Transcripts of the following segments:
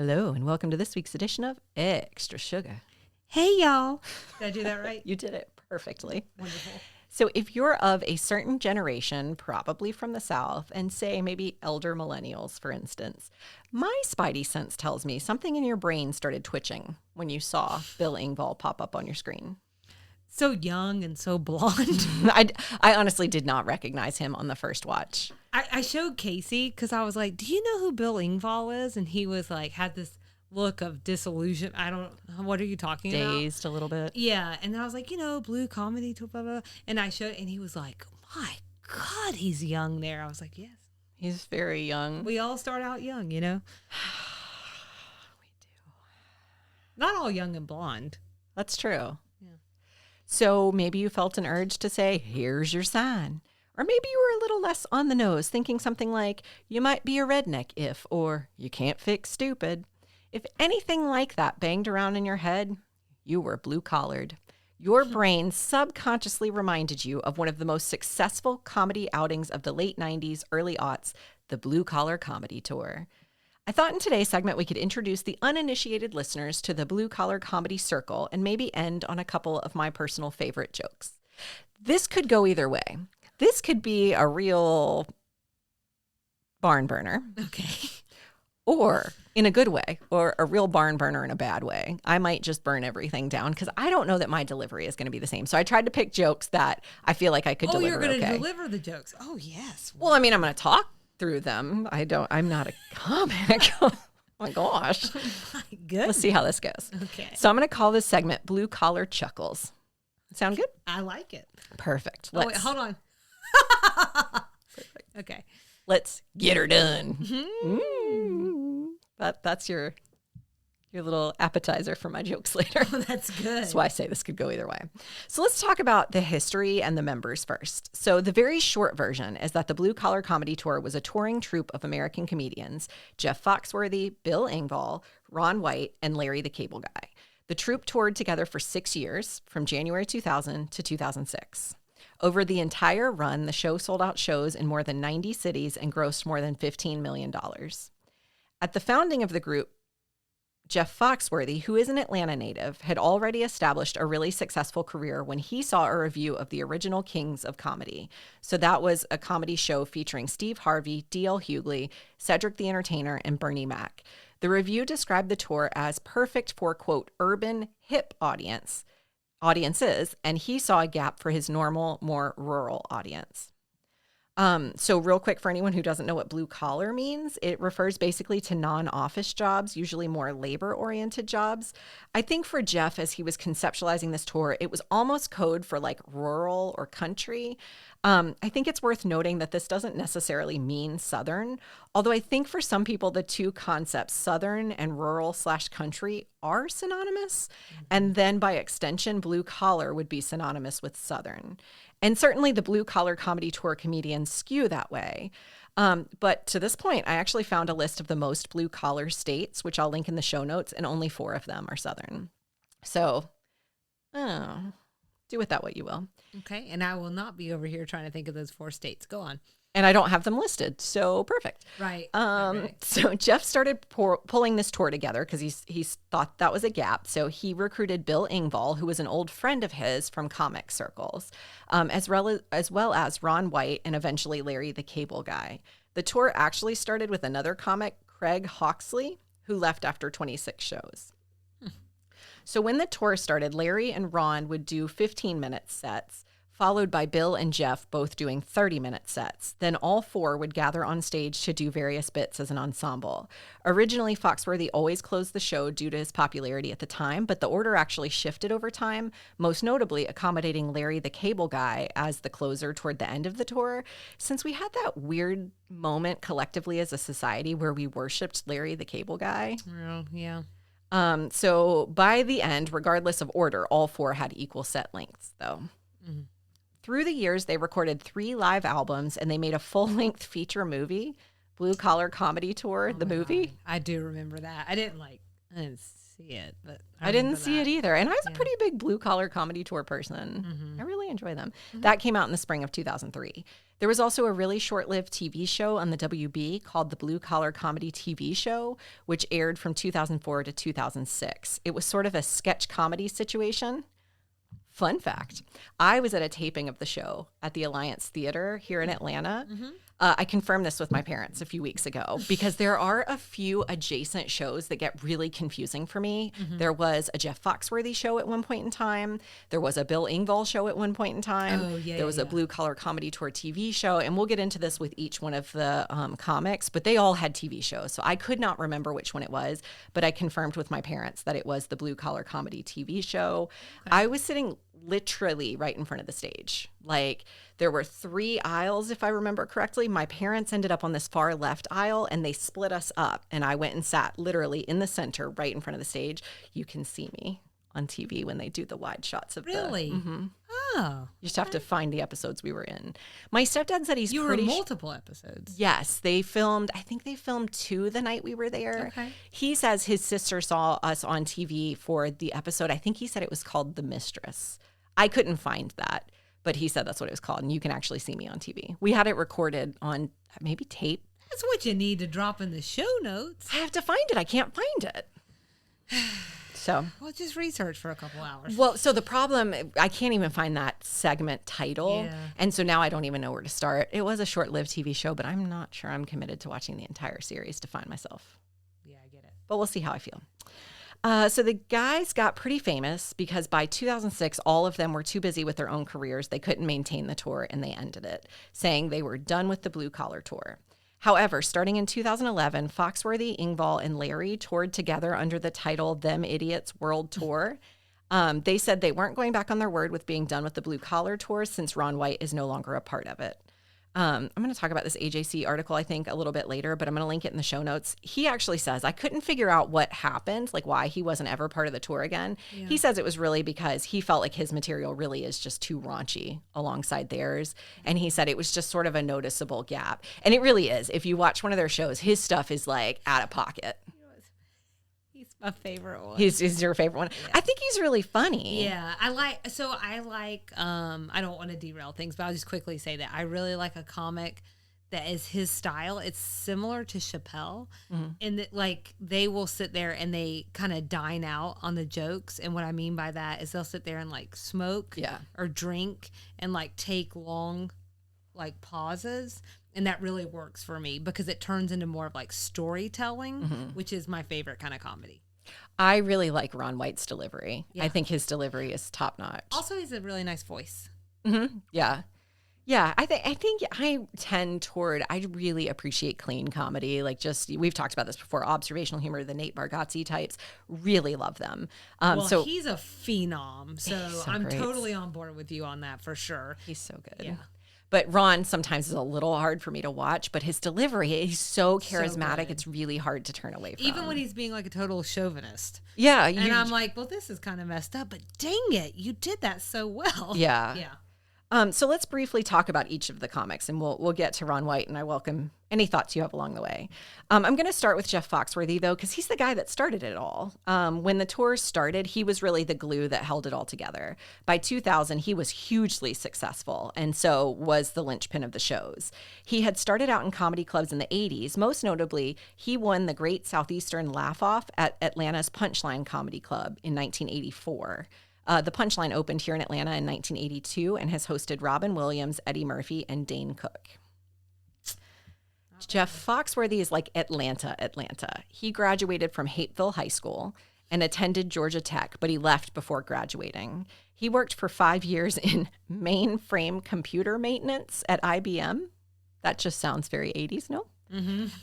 Hello, and welcome to this week's edition of Extra Sugar. Hey, y'all. Did I do that right? You did it perfectly. Wonderful. So if you're of a certain generation, probably from the South, and say maybe elder millennials, for instance, my spidey sense tells me something in your brain started twitching when you saw Bill Engvall pop up on your screen. So young and so blonde. I honestly did not recognize him on the first watch. I showed Casey because I was like, do you know who Bill Engvall is? And he was like, had this look of disillusion. What are you talking about? Dazed a little bit. Yeah. And then I was like, blue comedy, blah, blah, blah. And I showed, and he was like, my God, he's young there. I was like, yes. He's very young. We all start out young, We do. Not all young and blonde. That's true. Yeah. So maybe you felt an urge to say, here's your sign. Or maybe you were a little less on the nose, thinking something like, you might be a redneck if, or you can't fix stupid. If anything like that banged around in your head, you were blue-collared. Your brain subconsciously reminded you of one of the most successful comedy outings of the late 90s, early aughts, the Blue Collar Comedy Tour. I thought in today's segment we could introduce the uninitiated listeners to the Blue Collar Comedy Circle and maybe end on a couple of my personal favorite jokes. This could go either way. This could be a real barn burner. Okay. Or in a good way, or a real barn burner in a bad way. I might just burn everything down because I don't know that my delivery is going to be the same. So I tried to pick jokes that I feel like I could deliver. Oh, you're going to okay. deliver the jokes. Oh, yes. Well, I mean, I'm going to talk through them. I'm not a comic. Oh my gosh. Oh my goodness. Let's see how this goes. Okay. So I'm going to call this segment Blue Collar Chuckles. Sound good? I like it. Perfect. Oh, wait, hold on. Perfect. Okay. Let's get her done. Mm-hmm. That's your little appetizer for my jokes later. Oh, that's good. That's why I say this could go either way. So let's talk about the history and the members first. So the very short version is that the Blue Collar Comedy Tour was a touring troupe of American comedians, Jeff Foxworthy, Bill Engvall, Ron White, and Larry the Cable Guy. The troupe toured together for 6 years, from January 2000 to 2006. Over the entire run, the show sold out shows in more than 90 cities and grossed more than $15 million. At the founding of the group, Jeff Foxworthy, who is an Atlanta native, had already established a really successful career when he saw a review of the original Kings of Comedy. So that was a comedy show featuring Steve Harvey, D.L. Hughley, Cedric the Entertainer, and Bernie Mac. The review described the tour as perfect for, quote, urban, hip audiences, and he saw a gap for his normal, more rural audience. So real quick, for anyone who doesn't know what blue collar means, it refers basically to non-office jobs, usually more labor-oriented jobs. I think for Jeff, as he was conceptualizing this tour, it was almost code for like rural or country. I think it's worth noting that this doesn't necessarily mean Southern, although I think for some people, the two concepts, Southern and rural/country, are synonymous. And then by extension, blue collar would be synonymous with Southern. And certainly the Blue Collar Comedy Tour comedians skew that way. But to this point, I actually found a list of the most blue collar states, which I'll link in the show notes, and only 4 of them are Southern. So, I don't know. Do with that what you will. Okay. And I will not be over here trying to think of those 4 states. Go on. And I don't have them listed, so perfect. Right. So Jeff started pulling this tour together because he thought that was a gap. So he recruited Bill Engvall, who was an old friend of his from comic circles, as well as Ron White and eventually Larry the Cable Guy. The tour actually started with another comic, Craig Hawksley, who left after 26 shows. So when the tour started, Larry and Ron would do 15-minute sets, followed by Bill and Jeff both doing 30-minute sets. Then all 4 would gather on stage to do various bits as an ensemble. Originally, Foxworthy always closed the show due to his popularity at the time, but the order actually shifted over time, most notably accommodating Larry the Cable Guy as the closer toward the end of the tour, since we had that weird moment collectively as a society where we worshipped Larry the Cable Guy. Oh, yeah. So by the end, regardless of order, all 4 had equal set lengths, though. Mm-hmm. Through the years, they recorded 3 live albums, and they made a full-length feature movie, Blue Collar Comedy Tour, the movie. God. I do remember that. I didn't I didn't see it, but I didn't see it either. And I was a pretty big blue collar comedy tour person. I really enjoy them. That came out in the spring of 2003. There was also a really short-lived TV show on the WB called the Blue Collar Comedy TV Show, which aired from 2004 to 2006. It was sort of a sketch comedy situation. Fun fact, I was at a taping of the show at the Alliance Theater here in Atlanta. I confirmed this with my parents a few weeks ago because there are a few adjacent shows that get really confusing for me. There was a Jeff Foxworthy show at one point in time. There was a Bill Engvall show at one point in time. There was a Blue Collar Comedy Tour TV show. And we'll get into this with each one of the comics, but they all had TV shows. So I could not remember which one it was, but I confirmed with my parents that it was the Blue Collar Comedy TV show. Okay. I was sitting literally right in front of the stage. Like, there were 3 aisles, if I remember correctly. My parents ended up on this far left aisle, and they split us up. And I went and sat literally in the center, right in front of the stage. You can see me on TV when they do the wide shots of Really? Oh. You just have to find the episodes we were in. My stepdad said you were in multiple episodes. Yes. I think they filmed 2 the night we were there. Okay. He says his sister saw us on TV for the episode. I think he said it was called The Mistress. I couldn't find that, but he said that's what it was called, and you can actually see me on TV. We had it recorded on maybe tape. That's what you need to drop in the show notes. I have to find it. I can't find it. So, well, just research for a couple hours. Well, so the problem, I can't even find that segment title. Yeah. And so now I don't even know where to start. It was a short-lived TV show, but I'm not sure I'm committed to watching the entire series to find myself. Yeah, I get it. But we'll see how I feel. So the guys got pretty famous because by 2006, all of them were too busy with their own careers. They couldn't maintain the tour, and they ended it, saying they were done with the Blue Collar Tour. However, starting in 2011, Foxworthy, Engvall, and Larry toured together under the title Them Idiots World Tour. They said they weren't going back on their word with being done with the Blue Collar Tour since Ron White is no longer a part of it. I'm going to talk about this AJC article, I think, a little bit later, but I'm going to link it in the show notes. He actually says, I couldn't figure out what happened, like why he wasn't ever part of the tour again. Yeah. He says it was really because he felt like his material really is just too raunchy alongside theirs. And he said it was just sort of a noticeable gap. And it really is. If you watch one of their shows, his stuff is like out of pocket. He's my favorite one. He's your favorite one. Yeah. I think he's really funny. Yeah. I don't want to derail things, but I'll just quickly say that I really like a comic that is his style. It's similar to Chappelle in that, like, they will sit there and they kind of dine out on the jokes. And what I mean by that is they'll sit there and like smoke or drink and like take long like pauses. And that really works for me because it turns into more of like storytelling, which is my favorite kind of comedy. I really like Ron White's delivery. Yeah. I think his delivery is top notch. Also, he's a really nice voice. Yeah. Yeah. I think I tend toward, I really appreciate clean comedy. Like, just, we've talked about this before, observational humor, the Nate Bargatze types, really love them. So he's a phenom. So I'm great. Totally on board with you on that for sure. He's so good. Yeah. But Ron sometimes is a little hard for me to watch, but his delivery, he's so charismatic, it's really hard to turn away from. Even when he's being like a total chauvinist. Yeah. And I'm like, well, this is kind of messed up, but dang it, you did that so well. Yeah. Yeah. So let's briefly talk about each of the comics, and we'll get to Ron White, and I welcome any thoughts you have along the way. I'm going to start with Jeff Foxworthy, though, because he's the guy that started it all. When the tour started, he was really the glue that held it all together. By 2000, he was hugely successful, and so was the linchpin of the shows. He had started out in comedy clubs in the 80s. Most notably, he won the Great Southeastern Laugh-Off at Atlanta's Punchline Comedy Club in 1984. The Punchline opened here in Atlanta in 1982 and has hosted Robin Williams, Eddie Murphy, and Dane Cook. Jeff Foxworthy is like Atlanta. He graduated from Hapeville High School and attended Georgia Tech, but he left before graduating. He worked for 5 years in mainframe computer maintenance at IBM. That just sounds very 80s, no?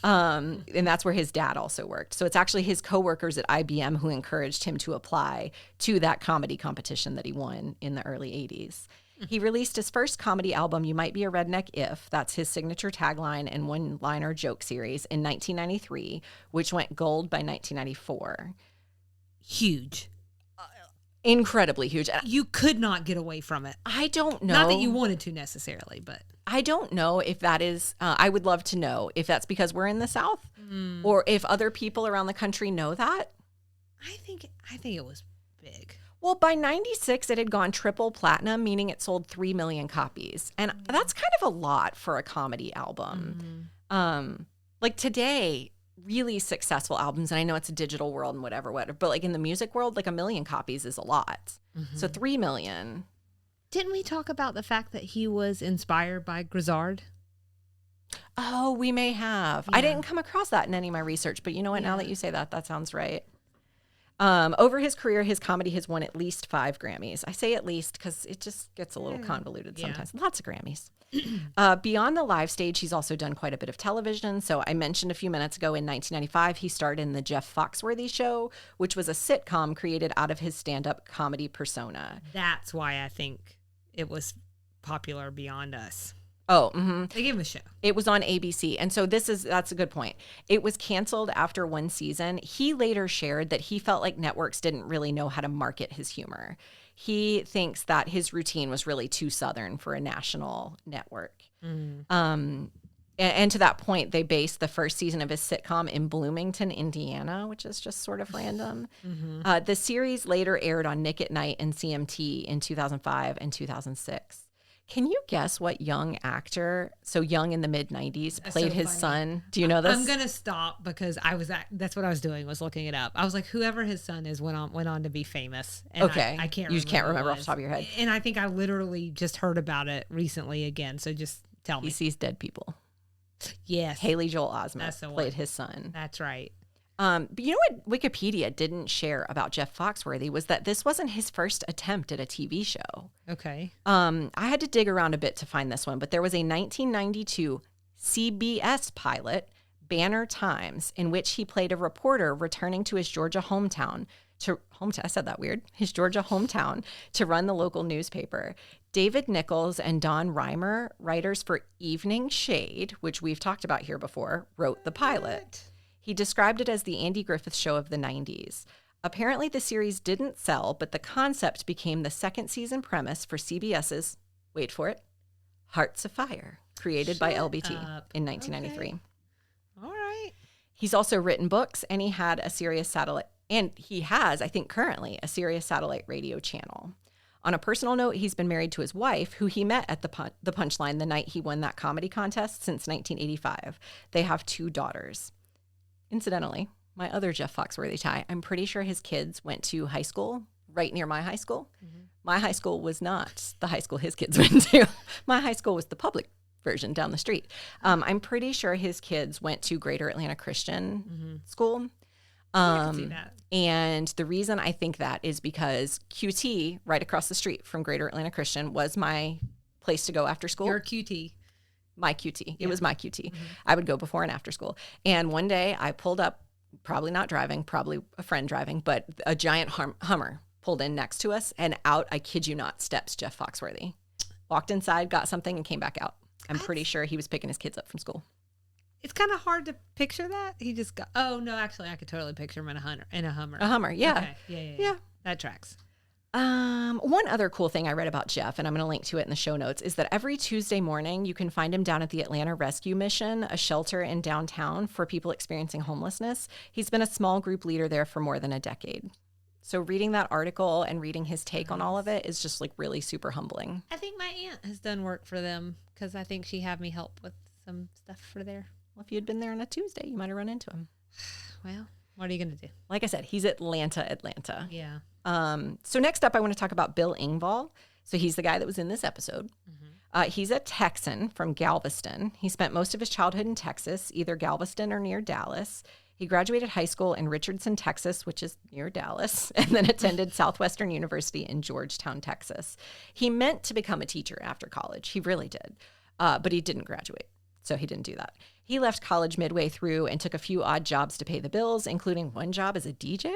And that's where his dad also worked. So it's actually his coworkers at IBM who encouraged him to apply to that comedy competition that he won in the early 80s. He released his first comedy album, You Might Be a Redneck If, that's his signature tagline and one-liner joke series, in 1993, which went gold by 1994. Huge. Incredibly huge. You could not get away from it. I don't know. Not that you wanted to necessarily, but... I don't know if that is, I would love to know if that's because we're in the South or if other people around the country know that. I think it was big. Well, by 96, it had gone triple platinum, meaning it sold 3 million copies. And that's kind of a lot for a comedy album. Like today, really successful albums, and I know it's a digital world and whatever, but like in the music world, like 1 million copies is a lot. So 3 million. Didn't we talk about the fact that he was inspired by Grizzard? Oh, we may have. Yeah. I didn't come across that in any of my research, but you know what? Now that you say that, that sounds right. Over his career, his comedy has won at least 5 Grammys. I say at least because it just gets a little convoluted sometimes. Lots of Grammys. Beyond the live stage, he's also done quite a bit of television. So I mentioned a few minutes ago in 1995, he starred in the Jeff Foxworthy Show, which was a sitcom created out of his stand-up comedy persona. That's why I think it was popular beyond us. Oh, They gave him a show. It was on ABC. And so that's a good point. It was canceled after 1 season. He later shared that he felt like networks didn't really know how to market his humor. He thinks that his routine was really too Southern for a national network. And to that point, they based the first season of his sitcom in Bloomington, Indiana, which is just sort of random. The series later aired on Nick at Night and CMT in 2005 and 2006. Can you guess what young actor, so young in the mid-90s, played his son? Do you know this? I'm going to stop because that's what I was doing, was looking it up. I was like, whoever his son is went on to be famous. And okay. I can't remember. You can't remember off the top of your head. And I think I literally just heard about it recently again. So just tell me. He sees dead people. Yes. Haley Joel Osment That's the one. played his son. That's right. But you know what Wikipedia didn't share about Jeff Foxworthy was that this wasn't his first attempt at a TV show. Okay. I had to dig around a bit to find this one, but there was a 1992 CBS pilot, Banner Times, in which he played a reporter returning to his Georgia hometown I said that weird. His Georgia hometown to run the local newspaper. David Nichols and Don Reimer, writers for Evening Shade, which we've talked about here before, wrote the pilot. He described it as the Andy Griffith Show of the 90s. Apparently, the series didn't sell, but the concept became the second season premise for CBS's, wait for it, Hearts of Fire, created by LBT in 1993. Okay. All right. He's also written books, and he had a Sirius satellite, and he has, I think currently, a Sirius satellite radio channel. On a personal note, he's been married to his wife, who he met at the Punchline the night he won that comedy contest since 1985. They have 2 daughters. Incidentally, my other Jeff Foxworthy tie, I'm pretty sure his kids went to high school right near my high school. My high school was not the high school his kids went to. My high school was the public version down the street. I'm pretty sure his kids went to Greater Atlanta Christian School. I can see that. And the reason I think that is because QT, right across the street from Greater Atlanta Christian, was my place to go after school. Your QT. My QT. It was my QT. I would go before and after school. And one day I pulled up, probably not driving, probably a friend driving, but a giant Hummer pulled in next to us, and out, I kid you not, steps Jeff Foxworthy. Walked inside, got something, and came back out. I'm pretty sure he was picking his kids up from school. It's kind of hard to picture that. He just got, oh no, actually I could totally picture him in a Hummer. A Hummer, yeah. Okay. Yeah. That tracks. One other cool thing I read about Jeff, and I'm going to link to it in the show notes, is that every Tuesday morning you can find him down at the Atlanta Rescue Mission, a shelter in downtown for people experiencing homelessness. He's been a small group leader there for more than a decade. So reading that article and reading his take on all of it is just like really super humbling. I think my aunt has done work for them because I think she had me help with some stuff for there. Well, if you'd been there on a Tuesday, you might have run into him. Well, what are you going to do? Like I said, he's Atlanta. Yeah. So next up, I want to talk about Bill Engvall. So he's the guy that was in this episode. He's a Texan from Galveston. He spent most of his childhood in Texas, either Galveston or near Dallas. He graduated high school in Richardson, Texas, which is near Dallas, and then attended Southwestern University in Georgetown, Texas. He meant to become a teacher after college. He really did, but he didn't graduate, so he didn't do that. He left college midway through and took a few odd jobs to pay the bills, including one job as a DJ,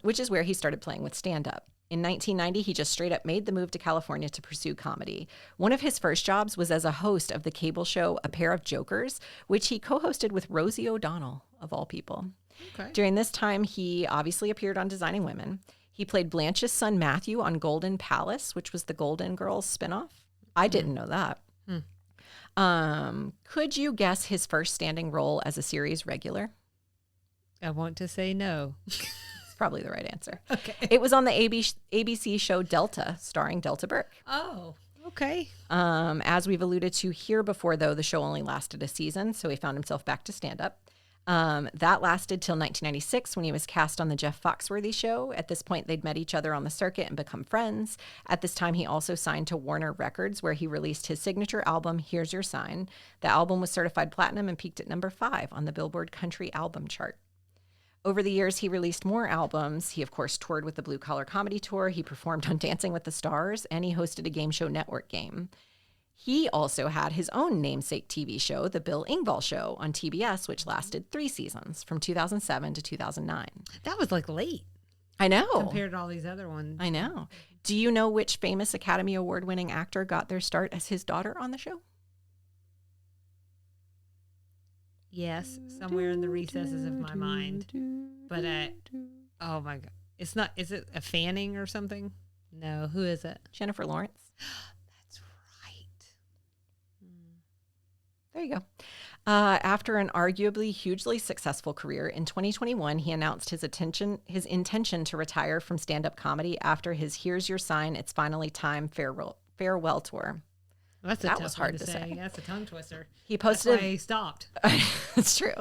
which is where he started playing with stand-up. In 1990, he just straight up made the move to California to pursue comedy. One of his first jobs was as a host of the cable show A Pair of Jokers, which he co-hosted with Rosie O'Donnell, of all people. Okay. During this time, he obviously appeared on Designing Women. He played Blanche's son Matthew on Golden Palace, which was the Golden Girls spinoff. I didn't know that. Could you guess his first standing role as a series regular? I want to say no. probably the right answer. Okay. It was on the ABC show Delta, starring Delta Burke. Oh, okay. As we've alluded to here before, though, the show only lasted a season, so he found himself back to stand-up. That lasted till 1996 when he was cast on the Jeff Foxworthy Show. At this point, they'd met each other on the circuit and become friends. At this time, he also signed to Warner Records, where he released his signature album, Here's Your Sign. The album was certified platinum and peaked at number 5 on the Billboard Country Album chart. Over the years, he released more albums. He, of course, toured with the Blue Collar Comedy Tour. He performed on Dancing with the Stars, and he hosted a game show network game. He also had his own namesake TV show, The Bill Engvall Show, on TBS, which lasted 3 seasons, from 2007 to 2009. That was like late. I know. Compared to all these other ones. I know. Do you know which famous Academy Award-winning actor got their start as his daughter on the show? Yes, somewhere in the recesses of my mind. But, oh my God. It's not, is it a Fanning or something? No, who is it? Jennifer Lawrence. That's right. There you go. After an arguably hugely successful career, in 2021, he announced his intention to retire from stand-up comedy after his Here's Your Sign, It's Finally Time farewell tour. That's that was hard to say. That's a tongue twister. He posted. That's why he stopped. It's true.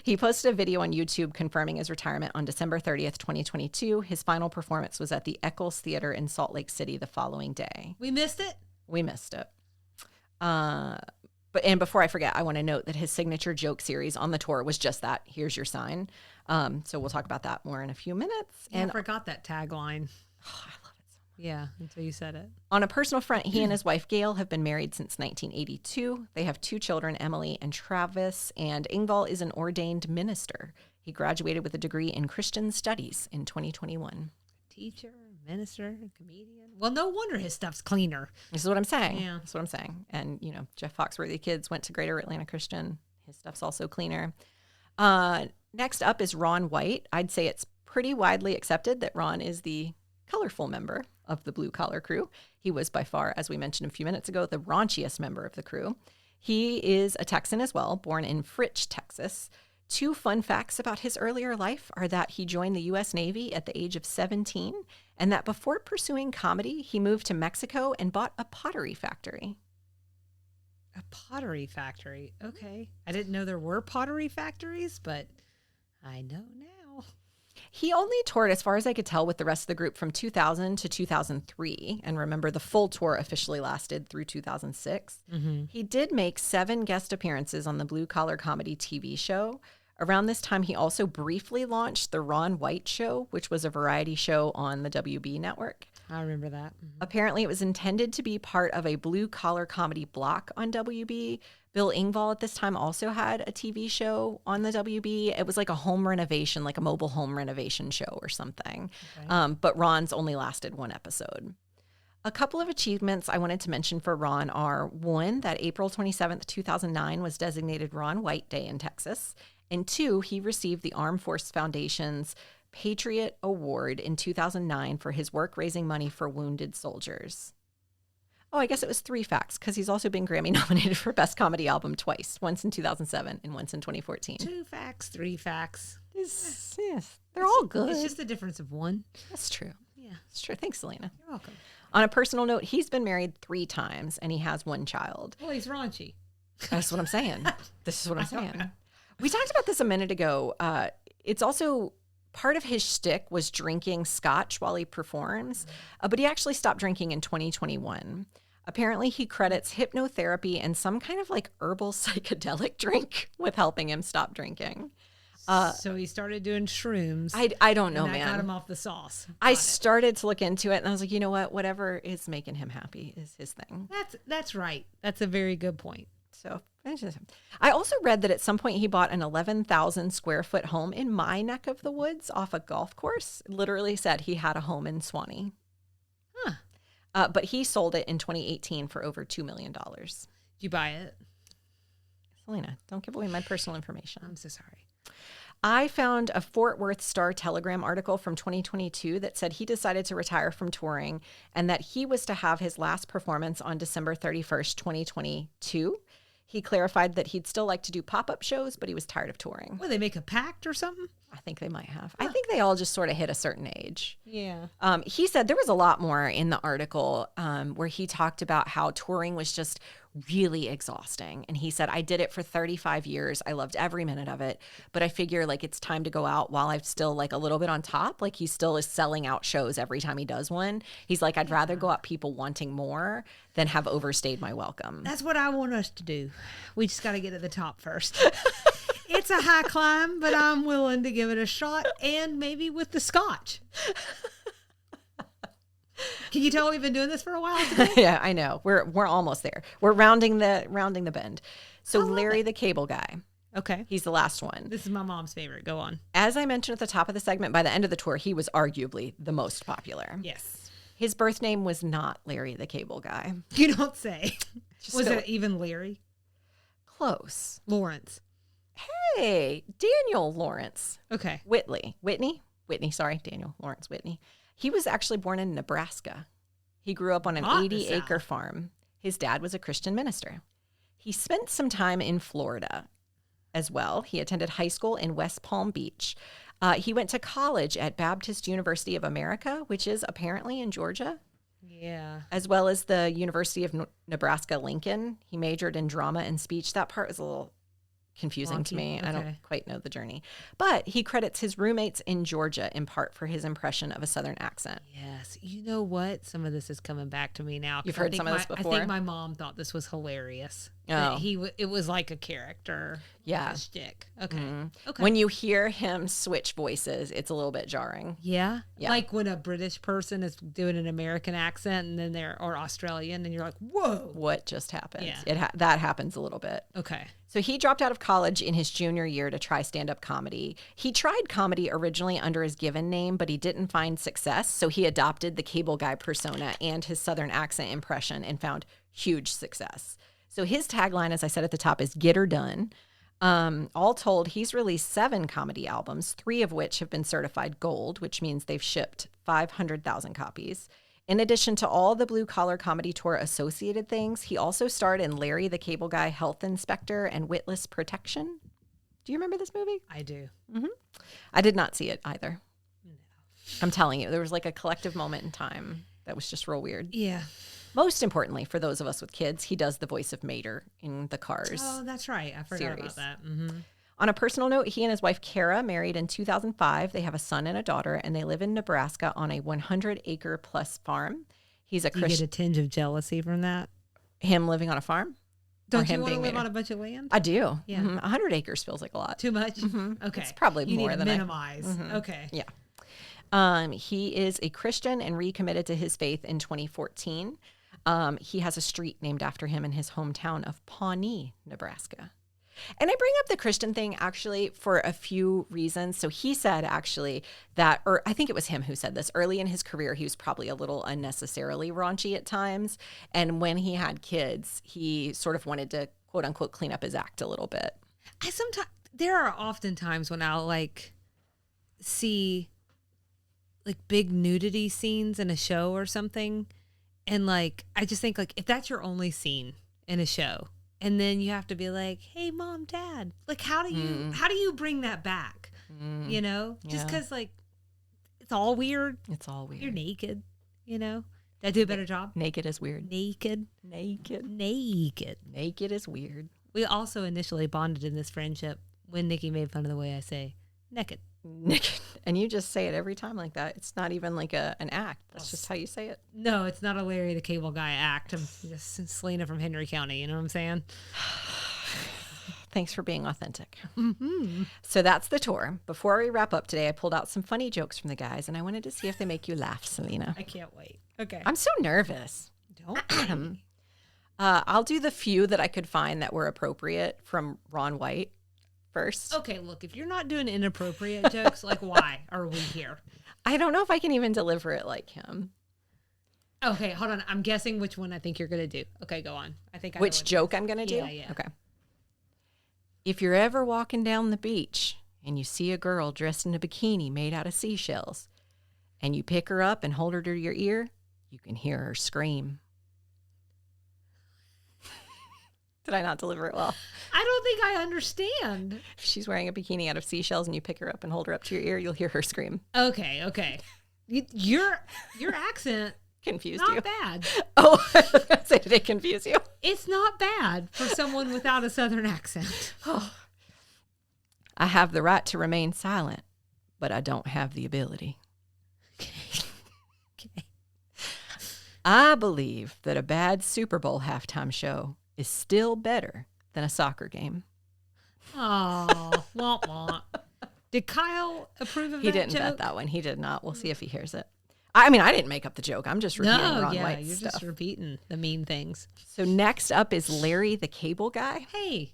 He posted a video on YouTube confirming his retirement on December 30th, 2022. His final performance was at the Eccles Theater in Salt Lake City the following day. We missed it. We missed it. But before I forget, I want to note that his signature joke series on the tour was just that. Here's Your Sign. So we'll talk about that more in a few minutes. And I forgot that tagline. Oh, I love it. Yeah, until you said it. On a personal front, he and his wife, Gail, have been married since 1982. They have 2 children, Emily and Travis, and Engvall is an ordained minister. He graduated with a degree in Christian Studies in 2021. Teacher, minister, comedian. Well, no wonder his stuff's cleaner. This is what I'm saying. Yeah. That's what I'm saying. And, you know, Jeff Foxworthy kids went to Greater Atlanta Christian. His stuff's also cleaner. Next up is Ron White. I'd say it's pretty widely accepted that Ron is the colorful member of the Blue Collar crew. He was by far, as we mentioned a few minutes ago, the raunchiest member of the crew. He is a Texan as well, born in Fritch, Texas. 2 fun facts about his earlier life are that he joined the U.S. Navy at the age of 17, and that before pursuing comedy, he moved to Mexico and bought a pottery factory. A pottery factory. Okay. I didn't know there were pottery factories, but I know now. He only toured, as far as I could tell, with the rest of the group from 2000 to 2003. And remember, the full tour officially lasted through 2006. Mm-hmm. He did make 7 guest appearances on the Blue Collar Comedy TV show. Around this time, he also briefly launched The Ron White Show, which was a variety show on the WB network. I remember that. Mm-hmm. Apparently, it was intended to be part of a Blue Collar Comedy block on WB. Bill Engvall at this time also had a TV show on the WB. It was like a home renovation, like a mobile home renovation show or something. Okay. But Ron's only lasted 1 episode. A couple of achievements I wanted to mention for Ron are, 1, that April 27th, 2009 was designated Ron White Day in Texas. And 2, he received the Armed Forces Foundation's Patriot Award in 2009 for his work raising money for wounded soldiers. Oh, I guess it was 3 facts, because he's also been Grammy nominated for Best Comedy Album twice, once in 2007 and once in 2014. 2 facts, 3 facts. Yes, they're all good. It's just a difference of 1. That's true. Yeah. That's true. Thanks, Selena. You're welcome. On a personal note, he's been married 3 times, and he has 1 child. Well, he's raunchy. That's what I'm saying. This is what I'm saying. We talked about this a minute ago. It's also... part of his shtick was drinking scotch while he performs, but he actually stopped drinking in 2021. Apparently, he credits hypnotherapy and some kind of like herbal psychedelic drink with helping him stop drinking. So he started doing shrooms. I don't know, and that man. got him off the sauce. I started to look into it, and I was like, you know what? Whatever is making him happy is his thing. That's right. That's a very good point. So I also read that at some point he bought an 11,000 square foot home in my neck of the woods off a golf course. It literally said he had a home in Swanee. Huh. But he sold it in 2018 for over $2 million. Did you buy it? Selena, don't give away my personal information. I'm so sorry. I found a Fort Worth Star-Telegram article from 2022 that said he decided to retire from touring and that he was to have his last performance on December 31st, 2022. He clarified that he'd still like to do pop-up shows, but he was tired of touring. Well, they make a pact or something? I think they might have. I think they all just sort of hit a certain age. Yeah. He said there was a lot more in the article where he talked about how touring was just really exhausting. And he said, I did it for 35 years. I loved every minute of it. But I figure like it's time to go out while I'm still like a little bit on top. Like he still is selling out shows every time he does one. He's like, I'd rather go out people wanting more than have overstayed my welcome. That's what I want us to do. We just got to get to the top first. It's a high climb, but I'm willing to give it a shot, and maybe with the scotch. Can you tell we've been doing this for a while today? Yeah, I know. We're almost there. We're rounding the bend. So Larry the Cable Guy. Okay. He's the last one. This is my mom's favorite. Go on. As I mentioned at the top of the segment, by the end of the tour, he was arguably the most popular. Yes. His birth name was not Larry the Cable Guy. You don't say. Was go- it even Larry? Close. Lawrence. Hey, Daniel Lawrence. Okay. Whitney, sorry, Daniel Lawrence Whitney. He was actually born in Nebraska. He grew up on an Not the 80-acre South. farm. His dad was a Christian minister. He spent some time in Florida as well. He attended high school in West Palm Beach. He went to college at Baptist University of America, which is apparently in Georgia, Yeah. as well as the University of Nebraska-Lincoln. He majored in drama and speech. That part is a little confusing to Wonky. me. I Okay. don't quite know the journey. But he credits his roommates in Georgia in part for his impression of a Southern accent. Yes. You know what? Some of this is coming back to me now. 'Cause You've I heard think some of this I before? think my mom thought this was hilarious. Oh. It was like a character. Yeah. Like a shtick. Okay. Mhm. Okay. When you hear him switch voices, it's a little bit jarring. Yeah? Yeah. Like when a British person is doing an American accent and then or Australian and you're like, whoa. What just happened? Yeah. That happens a little bit. Okay. So he dropped out of college in his junior year to try stand-up comedy. He tried comedy originally under his given name, but he didn't find success. So he adopted the Cable Guy persona and his Southern accent impression and found huge success. So his tagline, as I said at the top, is "Get her done." All told, he's released 7 comedy albums, 3 of which have been certified gold, which means they've shipped 500,000 copies. In addition to all the Blue Collar Comedy Tour associated things, he also starred in Larry the Cable Guy, Health Inspector, and Witless Protection. Do you remember this movie? I do. I did not see it either. I'm telling you, there was like a collective moment in time that was just real weird. Yeah. Most importantly, for those of us with kids, he does the voice of Mater in the Cars. Oh, that's right. I forgot series. about that. Mm-hmm. On a personal note, he and his wife Kara married in 2005. They have a son and a daughter, and they live in Nebraska on a 100-acre plus farm. He's a You get Christian. a tinge of jealousy from that? Him living on a farm? Don't you him want to being live Mater? on a bunch of land? I do. Yeah. 100 acres feels like a lot. Too much? Okay. It's probably you more need than to I- minimize. Okay. Yeah. He is a Christian and recommitted to his faith in 2014. He has a street named after him in his hometown of Pawnee, Nebraska. And I bring up the Christian thing actually for a few reasons. So he said actually that, or I think it was him who said this, early in his career, he was probably a little unnecessarily raunchy at times. And when he had kids, he sort of wanted to, quote unquote, clean up his act a little bit. There are often times when I'll like see like big nudity scenes in a show or something. And like, I just think like, if that's your only scene in a show, and then you have to be like, hey, mom, dad, like, how do you bring that back? You know, just Yeah. because like, it's all weird. It's all weird. You're naked, you know, did I do a better job? Naked is weird. Naked. Naked is weird. We also initially bonded in this friendship when Nikki made fun of the way I say naked. Naked. And you just say it every time like that. It's not even like an act. That's just how you say it. No, it's not a Larry the Cable Guy act. I'm just Selena from Henry County. You know what I'm saying? Thanks for being authentic. So that's the tour. Before we wrap up today, I pulled out some funny jokes from the guys, and I wanted to see if they make you laugh, Selena. I can't wait. Okay. I'm so nervous. Don't. I'll do the few that I could find that were appropriate from Ron White first. Okay, look, if you're not doing inappropriate jokes, like why are we here? I don't know if I can even deliver it like him. Okay, hold on. I'm guessing which one I think you're gonna do. Okay, go on. I think I know Which what- joke I'm going to do? Yeah. Okay. If you're ever walking down the beach and you see a girl dressed in a bikini made out of seashells and you pick her up and hold her to your ear, you can hear her scream. Did I not deliver it well? I don't think I understand. If she's wearing a bikini out of seashells and you pick her up and hold her up to your ear, you'll hear her scream. Okay. Your accent Confused not you? bad. Oh, I was going to say, did it confuse you? It's not bad for someone without a Southern accent. I have the right to remain silent, but I don't have the ability. Okay. I believe that a bad Super Bowl halftime show is still better than a soccer game. Oh, womp womp. Did Kyle approve of that He didn't joke? vet that one. He did not. We'll see if he hears it. I mean, I didn't make up the joke. I'm just repeating Ron White's you're stuff. just repeating the mean things. So next up is Larry the Cable Guy. Hey,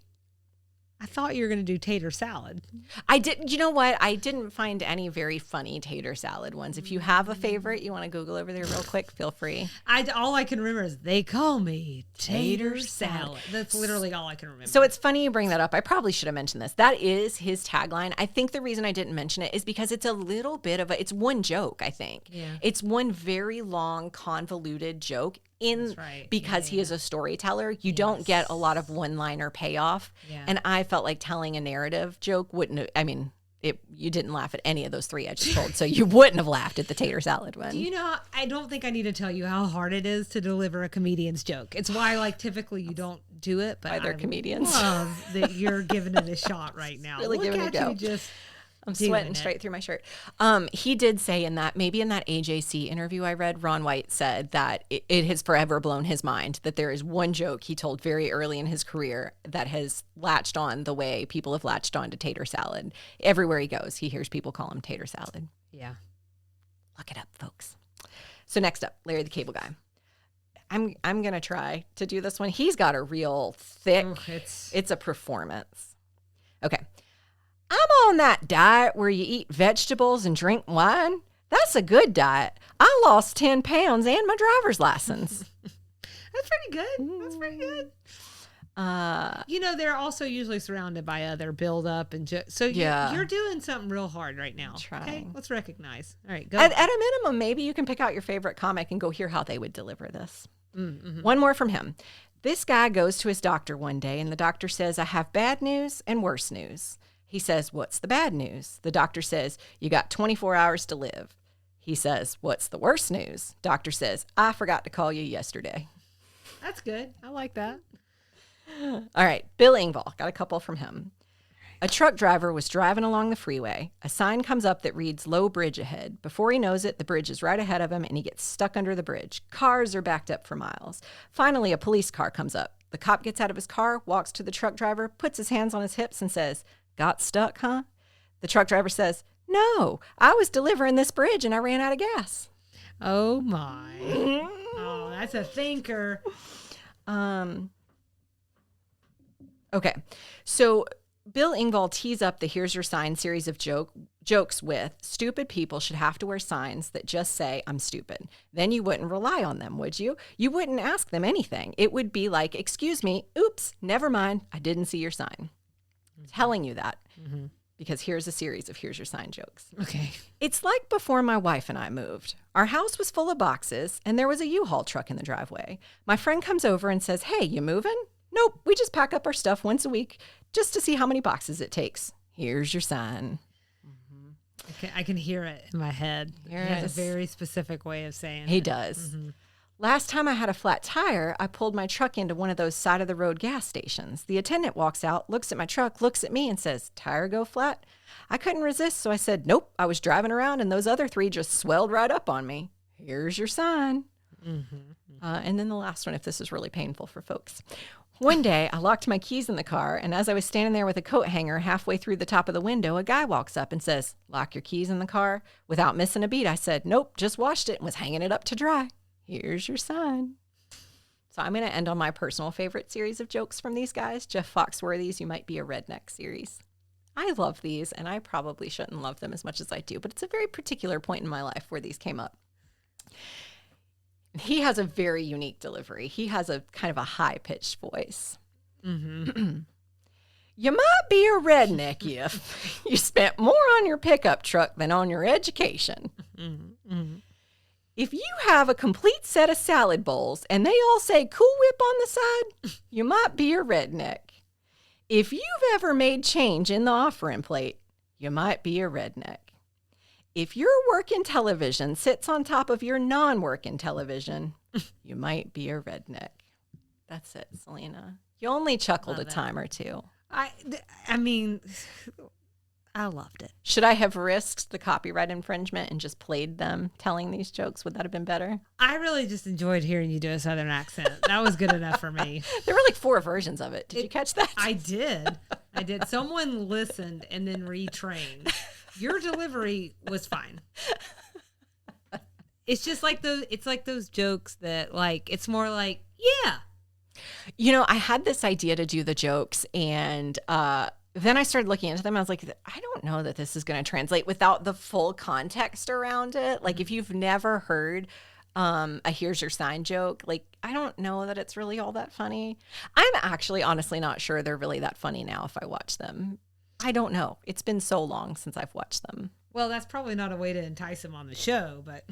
I thought you were going to do tater salad. I did. You know what? I didn't find any very funny tater salad ones. If you have a favorite, you want to Google over there real quick, feel free. All I can remember is they call me tater salad. That's literally all I can remember. So it's funny you bring that up. I probably should have mentioned this. That is his tagline. I think the reason I didn't mention it is because it's a little bit of it's one joke, I think. Yeah. It's one very long, convoluted joke. Because he is a storyteller, you don't get a lot of one-liner payoff. Yeah. And I felt like telling a narrative joke wouldn't have, you didn't laugh at any of those three I just told, so you wouldn't have laughed at the tater salad one. Do you know, I don't think I need to tell you how hard it is to deliver a comedian's joke. It's why, typically you don't do it, but Other comedians. love that you're giving it a shot right now. Really Look giving at it a go. you just I'm sweating straight through my shirt. He did say maybe in that AJC interview I read, Ron White said that it has forever blown his mind that there is one joke he told very early in his career that has latched on the way people have latched on to tater salad. Everywhere he goes, he hears people call him tater salad. Yeah. Look it up, folks. So next up, Larry the Cable Guy. I'm going to try to do this one. He's got a real thick, it's a performance. Okay. I'm on that diet where you eat vegetables and drink wine. That's a good diet. I lost 10 pounds and my driver's license. That's pretty good. That's pretty good. They're also usually surrounded by other build-up and so you're doing something real hard right now. Trying. Okay, let's recognize. All right, go. At a minimum, maybe you can pick out your favorite comic and go hear how they would deliver this. Mm-hmm. One more from him. This guy goes to his doctor one day, and the doctor says, I have bad news and worse news. He says, what's the bad news? The doctor says, you got 24 hours to live. He says, what's the worst news? Doctor says, I forgot to call you yesterday. That's good. I like that. All right. Bill Engvall. Got a couple from him. A truck driver was driving along the freeway. A sign comes up that reads low bridge ahead. Before he knows it, the bridge is right ahead of him and he gets stuck under the bridge. Cars are backed up for miles. Finally, a police car comes up. The cop gets out of his car, walks to the truck driver, puts his hands on his hips and says, got stuck, huh? The truck driver says, no, I was delivering this bridge and I ran out of gas. Oh my. Oh, that's a thinker. Okay. So Bill Engvall tees up the Here's Your Sign series of jokes with stupid people should have to wear signs that just say, I'm stupid. Then you wouldn't rely on them, would you? You wouldn't ask them anything. It would be like, excuse me, oops, never mind, I didn't see your sign. Telling you that because here's a series of Here's Your Sign jokes. Okay. It's like before my wife and I moved. Our house was full of boxes and there was a U-Haul truck in the driveway. My friend comes over and says, hey, you moving? Nope, we just pack up our stuff once a week just to see how many boxes it takes. Here's your sign. I can hear it in my head. Yes. He has a very specific way of saying it. He does. Last time I had a flat tire, I pulled my truck into one of those side-of-the-road gas stations. The attendant walks out, looks at my truck, looks at me, and says, tire go flat? I couldn't resist, so I said, nope, I was driving around, and those other three just swelled right up on me. Here's your sign. And then the last one, if this is really painful for folks. One day, I locked my keys in the car, and as I was standing there with a coat hanger halfway through the top of the window, a guy walks up and says, lock your keys in the car? Without missing a beat, I said, nope, just washed it and was hanging it up to dry. Here's your sign. So I'm going to end on my personal favorite series of jokes from these guys, Jeff Foxworthy's You Might Be a Redneck series. I love these, and I probably shouldn't love them as much as I do, but it's a very particular point in my life where these came up. He has a very unique delivery. He has a kind of a high-pitched voice. You might be a redneck if you spent more on your pickup truck than on your education. If you have a complete set of salad bowls and they all say Cool Whip on the side, you might be a redneck. If you've ever made change in the offering plate, you might be a redneck. If your working television sits on top of your non-working television, you might be a redneck. That's it, Selena. You only chuckled a time or two. I mean, I loved it. Should I have risked the copyright infringement and just played them telling these jokes? Would that have been better? I really just enjoyed hearing you do a Southern accent. That was good enough for me. There were like 4 versions of it. Did you catch that? I did. Someone listened and then retrained. Your delivery was fine. It's just like those jokes that like, it's more like, yeah. You know, I had this idea to do the jokes and, then I started looking into them. I was like, I don't know that this is going to translate without the full context around it. Like, if you've never heard a here's your sign joke, like, I don't know that it's really all that funny. I'm actually honestly not sure they're really that funny now if I watch them. I don't know. It's been so long since I've watched them. Well, that's probably not a way to entice them on the show, but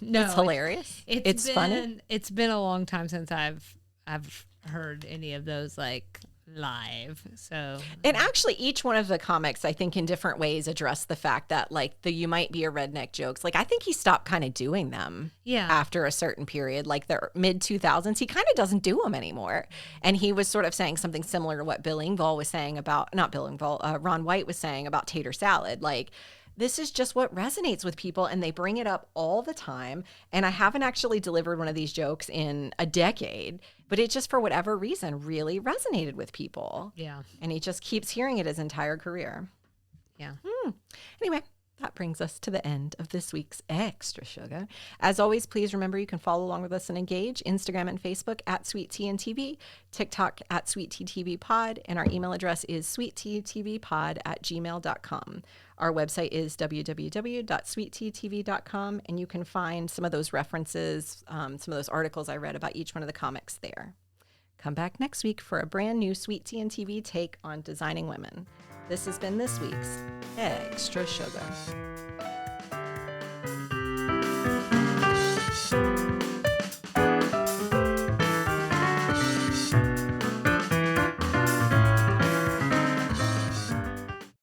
no. It's hilarious. It's funny. It's been a long time since I've heard any of those, like, live. So, and actually each one of the comics I think in different ways address the fact that like the you might be a redneck jokes, like I think he stopped kind of doing them after a certain period, like the mid 2000s. He kind of doesn't do them anymore, and he was sort of saying something similar to what Bill Engvall was saying about Ron White was saying about tater salad. Like, this is just what resonates with people, and they bring it up all the time. And I haven't actually delivered one of these jokes in a decade, but it just, for whatever reason, really resonated with people. Yeah. And he just keeps hearing it his entire career. Yeah. Anyway, that brings us to the end of this week's Extra Sugar. As always, please remember you can follow along with us and engage. Instagram and Facebook at Sweet Tea and TV, TikTok at Sweet Tea TV Pod, and our email address is sweetteatvpod@gmail.com. Our website is www.sweetteatv.com, and you can find some of those references, some of those articles I read about each one of the comics there. Come back next week for a brand new Sweet Tea and TV take on designing women. This has been this week's Extra Sugar.